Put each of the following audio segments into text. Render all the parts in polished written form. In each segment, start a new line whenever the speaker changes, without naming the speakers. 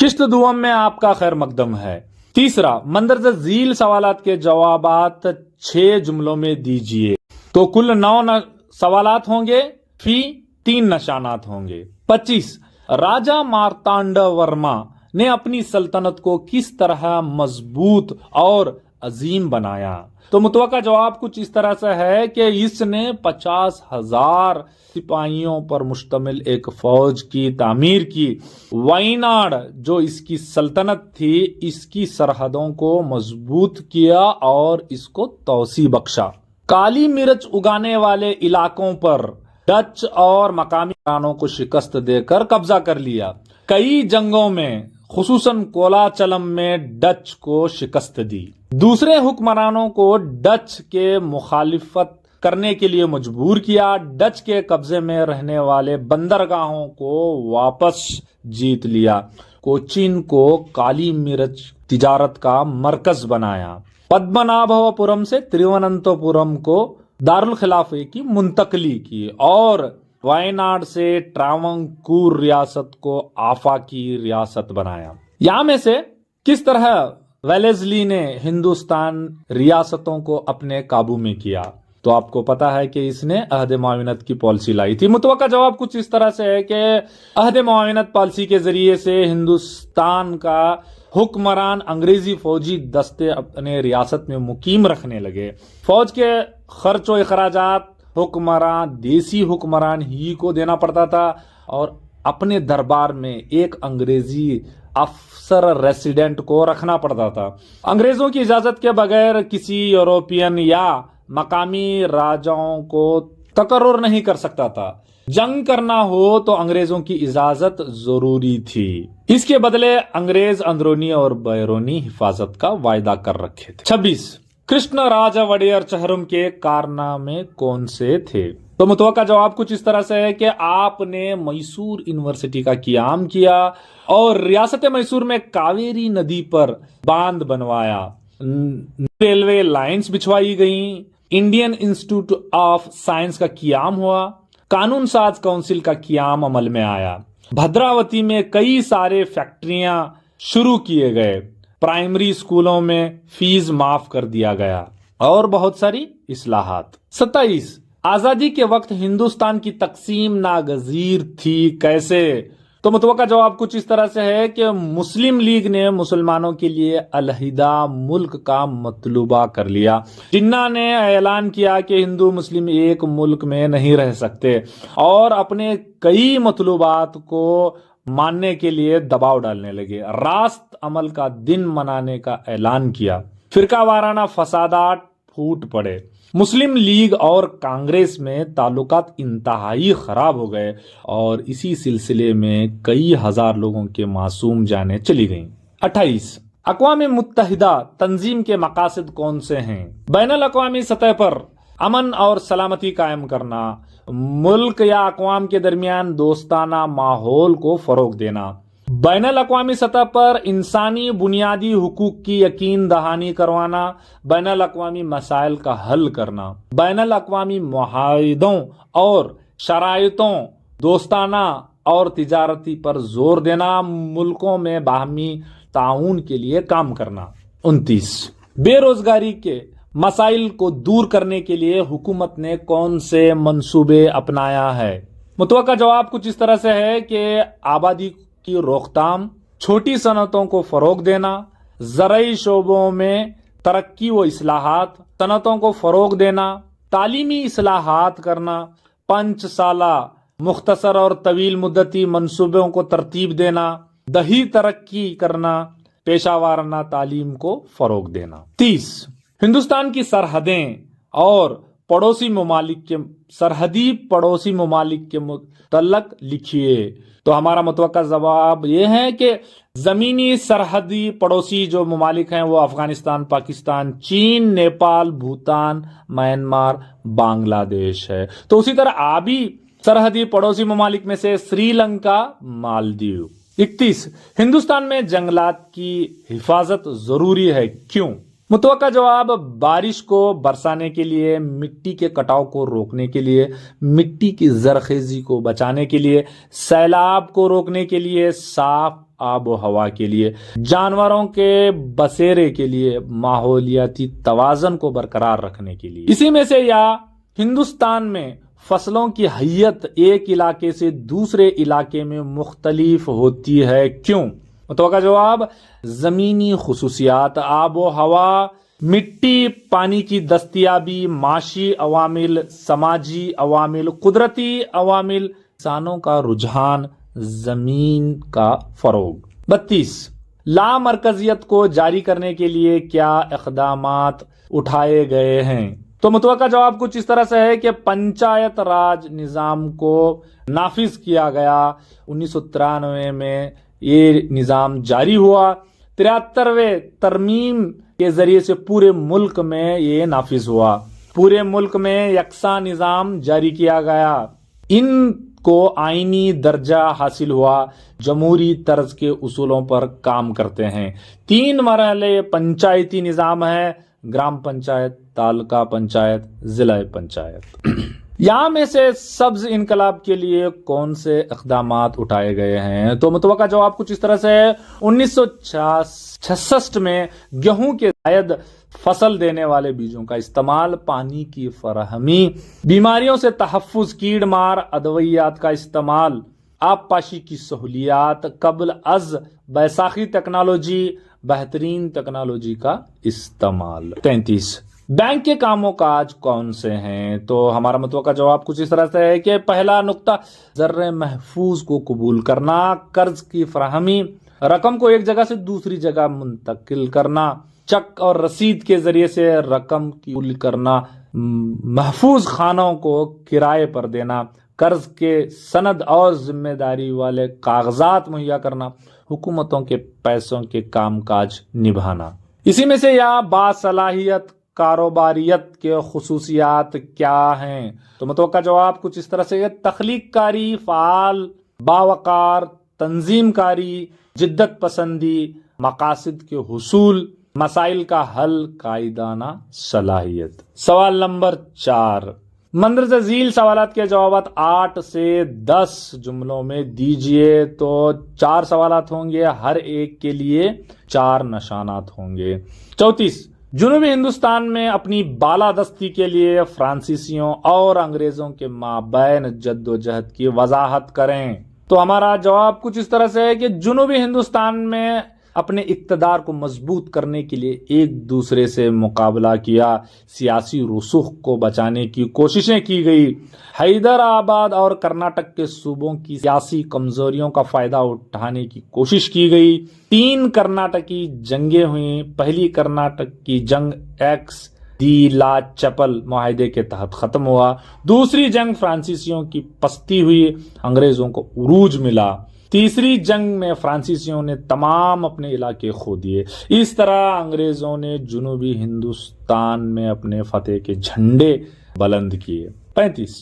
قسط دوم میں آپ کا خیر مقدم ہے۔ تیسرا، مندرجہ ذیل سوالات کے جوابات 6 جملوں میں دیجئے۔ تو کل 9 سوالات ہوں گے، فی 3 نشانات ہوں گے۔ 25، راجا مارتانڈ ورما نے اپنی سلطنت کو کس طرح مضبوط اور عظیم بنایا؟ تو متوقع جواب کچھ اس طرح سے ہے کہ اس نے 50,000 سپاہیوں پر مشتمل ایک فوج کی تعمیر کی۔ وائناڈ جو اس کی سلطنت تھی، اس کی سرحدوں کو مضبوط کیا اور اس کو توسیع بخشا۔ کالی مرچ اگانے والے علاقوں پر ڈچ اور مقامی حکمرانوں کو شکست دے کر قبضہ کر لیا۔ کئی جنگوں میں خصوصاً کولاچلم میں ڈچ کو شکست دی۔ دوسرے حکمرانوں کو ڈچ کے مخالفت کرنے کے لیے مجبور کیا۔ ڈچ کے قبضے میں رہنے والے بندرگاہوں کو واپس جیت لیا۔ کوچین کو کالی مرچ تجارت کا مرکز بنایا۔ پدمنابھپورم سے ترووننتپورم کو دارالخلافے کی منتقلی کی اور وائناڈ سے ٹراونکور ریاست کو آفاقی ریاست بنایا۔ یہاں میں سے کس طرح ویلیزلی نے ہندوستان ریاستوں کو اپنے قابو میں کیا؟ تو آپ کو پتا ہے کہ اس نے عہد معاونت کی پالیسی لائی تھی۔ متوقع جواب کچھ اس طرح سے ہے کہ عہد معاونت پالیسی کے ذریعے سے ہندوستان کا حکمران انگریزی فوجی دستے اپنے ریاست میں مقیم رکھنے لگے۔ فوج کے خرچ و اخراجات حکمران دیسی حکمران ہی کو دینا پڑتا تھا اور اپنے دربار میں ایک انگریزی افسر ریسیڈنٹ کو رکھنا پڑتا تھا۔ انگریزوں کی اجازت کے بغیر کسی یورپین یا مقامی راجاؤں کو تقرر نہیں کر سکتا تھا۔ جنگ کرنا ہو تو انگریزوں کی اجازت ضروری تھی۔ اس کے بدلے انگریز اندرونی اور بیرونی حفاظت کا وعدہ کر رکھے تھے۔ 26، کرشن راجا وڈیئر چہرم کے کارنامے کون سے تھے؟ تو متوقع جواب کچھ اس طرح سے ہے کہ آپ نے میسور یونیورسٹی کا قیام کیا اور ریاست میسور میں کاویری ندی پر باندھ بنوایا۔ ریلوے لائنز بچھوائی گئیں۔ انڈین انسٹیٹیوٹ آف سائنس کا قیام ہوا۔ قانون ساز کونسل کا قیام عمل میں آیا۔ بھدراوتی میں کئی سارے فیکٹریاں شروع کیے گئے۔ پرائمری اسکولوں میں فیس معاف کر دیا گیا اور بہت ساری اصلاحات۔ 27، آزادی کے وقت ہندوستان کی تقسیم ناگزیر تھی، کیسے؟ تو متوقع جواب کچھ اس طرح سے ہے کہ مسلم لیگ نے مسلمانوں کے لیے علیحدہ ملک کا مطلوبہ کر لیا۔ جناح نے اعلان کیا کہ ہندو مسلم ایک ملک میں نہیں رہ سکتے اور اپنے کئی مطلوبات کو ماننے کے لیے دباؤ ڈالنے لگے۔ راست عمل کا دن منانے کا اعلان کیا۔ فرقہ وارانہ فسادات پھوٹ پڑے۔ مسلم لیگ اور کانگریس میں تعلقات انتہائی خراب ہو گئے اور اسی سلسلے میں کئی ہزار لوگوں کے معصوم جانیں چلی گئیں۔ 28، اقوام متحدہ تنظیم کے مقاصد کون سے ہیں؟ بین الاقوامی سطح پر امن اور سلامتی قائم کرنا، ملک یا اقوام کے درمیان دوستانہ ماحول کو فروغ دینا، بین الاقوامی سطح پر انسانی بنیادی حقوق کی یقین دہانی کروانا، بین الاقوامی مسائل کا حل کرنا، بین الاقوامی معاہدوں اور شرائطوں، دوستانہ اور تجارتی پر زور دینا، ملکوں میں باہمی تعاون کے لیے کام کرنا۔ 29، بے روزگاری کے مسائل کو دور کرنے کے لیے حکومت نے کون سے منصوبے اپنایا ہے؟ متوقع جواب کچھ اس طرح سے ہے کہ آبادی کی روک تھام، چھوٹی صنعتوں کو فروغ دینا، زرعی شعبوں میں ترقی و اصلاحات، صنعتوں کو فروغ دینا، تعلیمی اصلاحات کرنا، 5 سالہ مختصر اور طویل مدتی منصوبوں کو ترتیب دینا، دیہی ترقی کرنا، پیشہ ورانہ تعلیم کو فروغ دینا۔ 30، ہندوستان کی سرحدیں اور سرحدی پڑوسی ممالک کے متعلق لکھیے۔ تو ہمارا متوقع جواب یہ ہے کہ زمینی سرحدی پڑوسی جو ممالک ہیں وہ افغانستان، پاکستان، چین، نیپال، بھوٹان، میانمار، بنگلہ دیش ہے۔ تو اسی طرح آبی سرحدی پڑوسی ممالک میں سے سری لنکا، مالدیو۔ 31، ہندوستان میں جنگلات کی حفاظت ضروری ہے، کیوں؟ متوقع جواب بارش کو برسانے کے لیے، مٹی کے کٹاؤ کو روکنے کے لیے، مٹی کی زرخیزی کو بچانے کے لیے، سیلاب کو روکنے کے لیے، صاف آب و ہوا کے لیے، جانوروں کے بسیرے کے لیے، ماحولیاتی توازن کو برقرار رکھنے کے لیے۔ اسی میں سے یا ہندوستان میں فصلوں کی حیت ایک علاقے سے دوسرے علاقے میں مختلف ہوتی ہے، کیوں؟ متوقع جواب: زمینی خصوصیات، آب و ہوا، مٹی، پانی کی دستیابی، معاشی عوامل، سماجی عوامل، قدرتی عوامل، انسانوں کا رجحان، زمین کا فروغ۔ 32 لامرکزیت کو جاری کرنے کے لیے کیا اقدامات اٹھائے گئے ہیں؟ تو متوقع جواب کچھ اس طرح سے ہے کہ پنچایت راج نظام کو نافذ کیا گیا، 1993 میں یہ نظام جاری ہوا، 73ویں ترمیم کے ذریعے سے پورے ملک میں یہ نافذ ہوا، پورے ملک میں یکساں نظام جاری کیا گیا، ان کو آئینی درجہ حاصل ہوا، جمہوری طرز کے اصولوں پر کام کرتے ہیں۔ 3 مرحلے پنچایتی نظام ہے: گرام پنچایت، تعلقہ پنچایت، ضلع پنچایت۔ یہاں میں سے سبز انقلاب کے لیے کون سے اقدامات اٹھائے گئے ہیں؟ تو متوقع جواب کچھ اس طرح سے ہے: 1966 میں گیہوں کے زائد فصل دینے والے بیجوں کا استعمال، پانی کی فراہمی، بیماریوں سے تحفظ، کیڑ مار ادویات کا استعمال، آب پاشی کی سہولیات، قبل از بیساکھی ٹیکنالوجی، بہترین ٹیکنالوجی کا استعمال۔ 33 بینک کے کاموں کاج کون سے ہیں؟ تو ہمارا متوقع جواب کچھ اس طرح سے ہے کہ پہلا نقطہ زر محفوظ کو قبول کرنا، قرض کی فراہمی، رقم کو ایک جگہ سے دوسری جگہ منتقل کرنا، چیک اور رسید کے ذریعے سے رقم کی قبول کرنا، محفوظ خانوں کو کرائے پر دینا، قرض کے سند اور ذمہ داری والے کاغذات مہیا کرنا، حکومتوں کے پیسوں کے کام کاج نبھانا۔ اسی میں سے یا باصلاحیت کاروباریت کے خصوصیات کیا ہیں؟ تو متوقع جواب کچھ اس طرح سے ہے: تخلیق کاری، فعال، باوقار، تنظیم کاری، جدت پسندی، مقاصد کے حصول، مسائل کا حل، قائدانہ صلاحیت۔ سوال نمبر 4، مندرجہ ذیل سوالات کے جوابات 8 سے 10 جملوں میں دیجئے۔ تو 4 سوالات ہوں گے، ہر ایک کے لیے 4 نشانات ہوں گے۔ 34 جنوبی ہندوستان میں اپنی بالادستی کے لیے فرانسیسیوں اور انگریزوں کے مابین جدوجہد کی وضاحت کریں۔ تو ہمارا جواب کچھ اس طرح سے ہے کہ جنوبی ہندوستان میں اپنے اقتدار کو مضبوط کرنے کے لیے ایک دوسرے سے مقابلہ کیا، سیاسی رسوخ کو بچانے کی کوششیں کی گئی، حیدرآباد اور کرناٹک کے صوبوں کی سیاسی کمزوریوں کا فائدہ اٹھانے کی کوشش کی گئی۔ 3 کرناٹکی جنگیں ہوئیں، پہلی کرناٹک کی جنگ ایکس دی لا چپل معاہدے کے تحت ختم ہوا، دوسری جنگ فرانسیسیوں کی پستی ہوئی، انگریزوں کو عروج ملا، تیسری جنگ میں فرانسیسیوں نے تمام اپنے علاقے کھو دیے۔ اس طرح انگریزوں نے جنوبی ہندوستان میں اپنے فتح کے جھنڈے بلند کیے۔ 35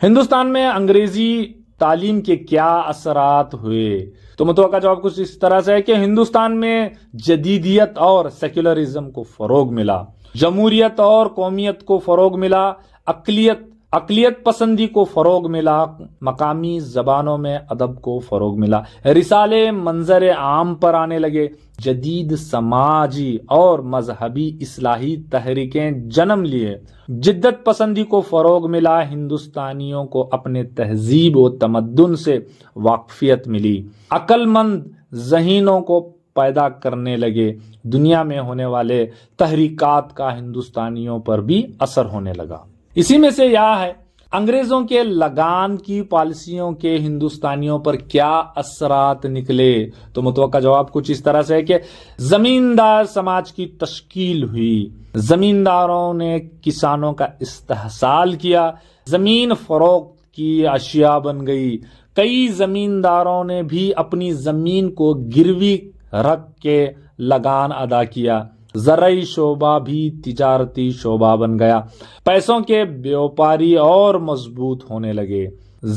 ہندوستان میں انگریزی تعلیم کے کیا اثرات ہوئے؟ تو متوقع جواب کچھ اس طرح سے ہے کہ ہندوستان میں جدیدیت اور سیکولرزم کو فروغ ملا، جمہوریت اور قومیت کو فروغ ملا، اقلیت پسندی کو فروغ ملا، مقامی زبانوں میں ادب کو فروغ ملا، رسالے منظر عام پر آنے لگے، جدید سماجی اور مذہبی اصلاحی تحریکیں جنم لیے، جدت پسندی کو فروغ ملا، ہندوستانیوں کو اپنے تہذیب و تمدن سے واقفیت ملی، عقل مند ذہینوں کو پیدا کرنے لگے، دنیا میں ہونے والے تحریکات کا ہندوستانیوں پر بھی اثر ہونے لگا۔ اسی میں سے یہ ہے انگریزوں کے لگان کی پالیسیوں کے ہندوستانیوں پر کیا اثرات نکلے؟ تو متوقع جواب کچھ اس طرح سے ہے کہ زمیندار سماج کی تشکیل ہوئی، زمینداروں نے کسانوں کا استحصال کیا، زمین فروخت کی اشیاء بن گئی، کئی زمینداروں نے بھی اپنی زمین کو گروی رکھ کے لگان ادا کیا، زرعی شعبہ بھی تجارتی شعبہ بن گیا، پیسوں کے بیوپاری اور مضبوط ہونے لگے،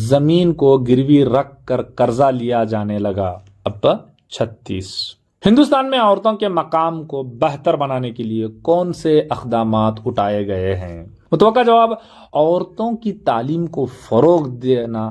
زمین کو گروی رکھ کر قرضہ لیا جانے لگا۔ اب 36 ہندوستان میں عورتوں کے مقام کو بہتر بنانے کے لیے کون سے اقدامات اٹھائے گئے ہیں؟ متوقع جواب عورتوں کی تعلیم کو فروغ دینا،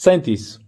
37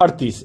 38